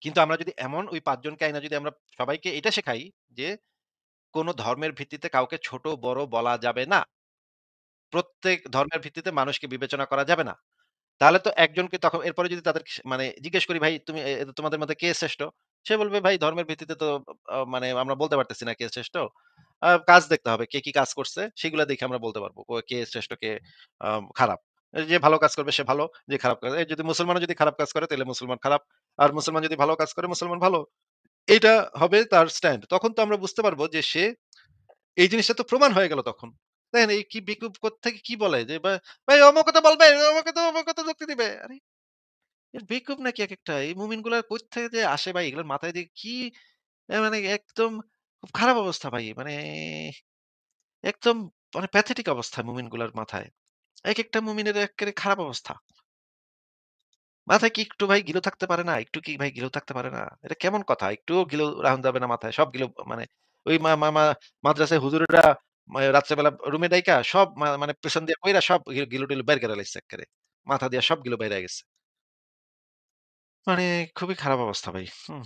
কিন্তু আমরা যদি এমন ওই ৫ জনকে আইনা যদি আমরা সবাইকে এটা শেখাই যে কোন ধর্মের ভিত্তিতে কাউকে ছোট বড় বলা যাবে না। প্রত্যেক ধর্মের ভিত্তিতে মানুষকে বিবেচনা করা যাবে না। তাহলে তো একজনকে তখন এরপরে যদি তাদের মানে জিজ্ঞেস করি ভাই তুমি তোমাদের মধ্যে কে শ্রেষ্ঠ? সে বলবে ভাই ধর্মের ভিত্তিতে তো মানে আমরা বলতে পারতেছি না কে শ্রেষ্ঠ। কাজ দেখতে হবে। কে কি কাজ করছে সেগুলা দেখে আমরা বলতে পারবো। কে শ্রেষ্ঠ কে খারাপ। যে ভালো কাজ করবে সে ভালো, যে খারাপ কাজ যদি মুসলমানও যদি খারাপ কাজ করে তাহলে মুসলমান খারাপ। আর মুসলমান যদি ভালো কাজ করে মুসলমান ভালো। এইটা হবে তার স্ট্যান্ড। তখন তো আমরা বুঝতে পারবো যে সে এই জিনিসটা তো প্রমাণ হয়ে গেল তখন। দেখেন এই কি বেকুব কোত্থেকে কি বলে যে ভাই অমুকে তো বলবে, অমুকে তো যুক্তি দিবে। আরে এর বেকুব নাকি একেকটা? এই মুমিনগুলা কোত্থেকে যে আসে ভাই এগুলোর মাথায় দিয়ে কি মানে একদম খুব খারাপ অবস্থা ভাই। মানে একদম মানে প্যাথেটিক অবস্থা মুমিনগুলার মাথায়। একেকটা মুমিনের এক্কেরে খারাপ অবস্থা। মাথায় কি একটু ভাই গিলো থাকতে পারে না? একটু কি ভাই গিলো থাকতে পারে না? এটা কেমন কথা? একটুও গিলো রাখুন যাবে না মাথায়। সব গিলো মানে ওই মা মা মা মাদ্রাসায় হুজুরেরা রাত্রেবেলা রুমে ডাইকা সব মানে পেছন দিয়ে কইরা সব গিলো-টিলো বের করে লাইছে এক্কেরে। মাথা দিয়া সবগুলো বাইরা গেছে। মানে খুবই খারাপ অবস্থা ভাই। হুম।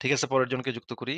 ঠিক আছে পরের জনকে যুক্ত করি।